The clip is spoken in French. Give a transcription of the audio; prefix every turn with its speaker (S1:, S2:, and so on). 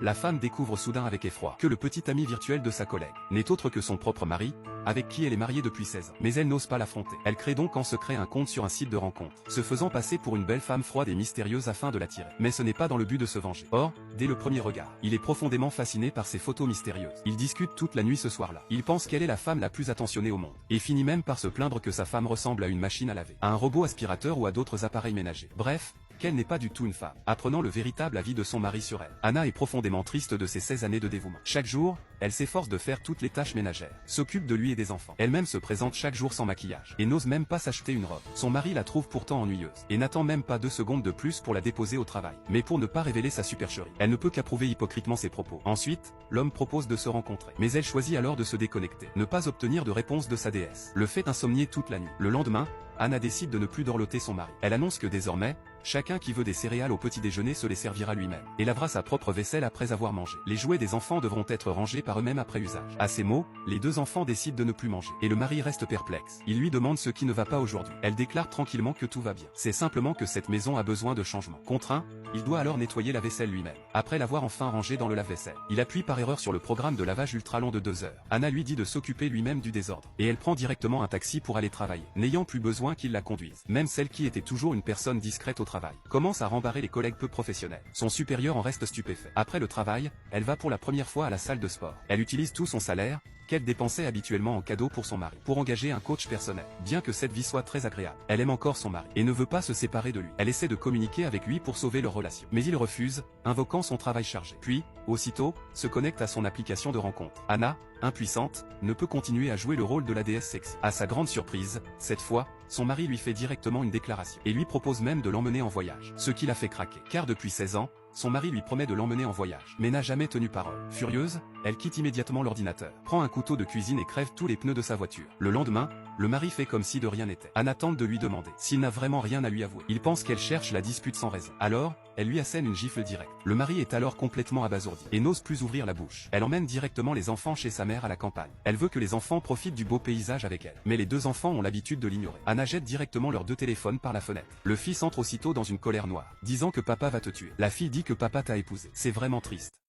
S1: La femme découvre soudain avec effroi que le petit ami virtuel de sa collègue n'est autre que son propre mari, avec qui elle est mariée depuis 16 ans. Mais elle n'ose pas l'affronter. Elle crée donc en secret un compte sur un site de rencontre, se faisant passer pour une belle femme froide et mystérieuse afin de l'attirer. Mais ce n'est pas dans le but de se venger. Or, dès le premier regard, il est profondément fasciné par ces photos mystérieuses. Ils discutent toute la nuit ce soir-là. Il pense qu'elle est la femme la plus attentionnée au monde, et finit même par se plaindre que sa femme ressemble à une machine à laver, à un robot aspirateur ou à d'autres appareils ménagers. Bref, qu'elle n'est pas du tout une femme. Apprenant le véritable avis de son mari sur elle, Anna est profondément triste de ses 16 années de dévouement. Chaque jour, elle s'efforce de faire toutes les tâches ménagères, s'occupe de lui et des enfants. Elle-même se présente chaque jour sans maquillage, et n'ose même pas s'acheter une robe. Son mari la trouve pourtant ennuyeuse, et n'attend même pas 2 secondes de plus pour la déposer au travail. Mais pour ne pas révéler sa supercherie, elle ne peut qu'approuver hypocritement ses propos. Ensuite, l'homme propose de se rencontrer. Mais elle choisit alors de se déconnecter, ne pas obtenir de réponse de sa déesse. Le fait insomnier toute la nuit. Le lendemain, Anna décide de ne plus dorloter son mari. Elle annonce que désormais, chacun qui veut des céréales au petit déjeuner se les servira lui-même, et lavera sa propre vaisselle après avoir mangé. Les jouets des enfants devront être rangés par eux-mêmes après usage. À ces mots, les 2 enfants décident de ne plus manger, et le mari reste perplexe. Il lui demande ce qui ne va pas aujourd'hui. Elle déclare tranquillement que tout va bien. C'est simplement que cette maison a besoin de changement. Contraint, il doit alors nettoyer la vaisselle lui-même. Après l'avoir enfin rangée dans le lave-vaisselle, il appuie par erreur sur le programme de lavage ultra long de 2 heures. Anna lui dit de s'occuper lui-même du désordre, et elle prend directement un taxi pour aller travailler, n'ayant plus besoin qu'il la conduise. Même celle qui était toujours une personne discrète au travail commence à rembarrer les collègues peu professionnels. Son supérieur en reste stupéfait. Après le travail, elle va pour la première fois à la salle de sport. Elle utilise tout son salaire, qu'elle dépensait habituellement en cadeau pour son mari, pour engager un coach personnel. Bien que cette vie soit très agréable, elle aime encore son mari, et ne veut pas se séparer de lui. Elle essaie de communiquer avec lui pour sauver leur relation. Mais il refuse, invoquant son travail chargé. Puis, aussitôt, se connecte à son application de rencontre. Anna, impuissante, ne peut continuer à jouer le rôle de la déesse sexy. À sa grande surprise, cette fois, son mari lui fait directement une déclaration, et lui propose même de l'emmener en voyage. Ce qui la fait craquer, car depuis 16 ans, son mari lui promet de l'emmener en voyage, mais n'a jamais tenu parole. Furieuse, elle quitte immédiatement l'ordinateur, prend un couteau de cuisine et crève tous les pneus de sa voiture. Le lendemain, le mari fait comme si de rien n'était. Anna tente de lui demander s'il n'a vraiment rien à lui avouer. Il pense qu'elle cherche la dispute sans raison. Alors, elle lui assène une gifle directe. Le mari est alors complètement abasourdi, et n'ose plus ouvrir la bouche. Elle emmène directement les enfants chez sa mère à la campagne. Elle veut que les enfants profitent du beau paysage avec elle. Mais les 2 enfants ont l'habitude de l'ignorer. Anna jette directement leurs 2 téléphones par la fenêtre. Le fils entre aussitôt dans une colère noire, disant que papa va te tuer. La fille dit que papa t'a épousé. C'est vraiment triste.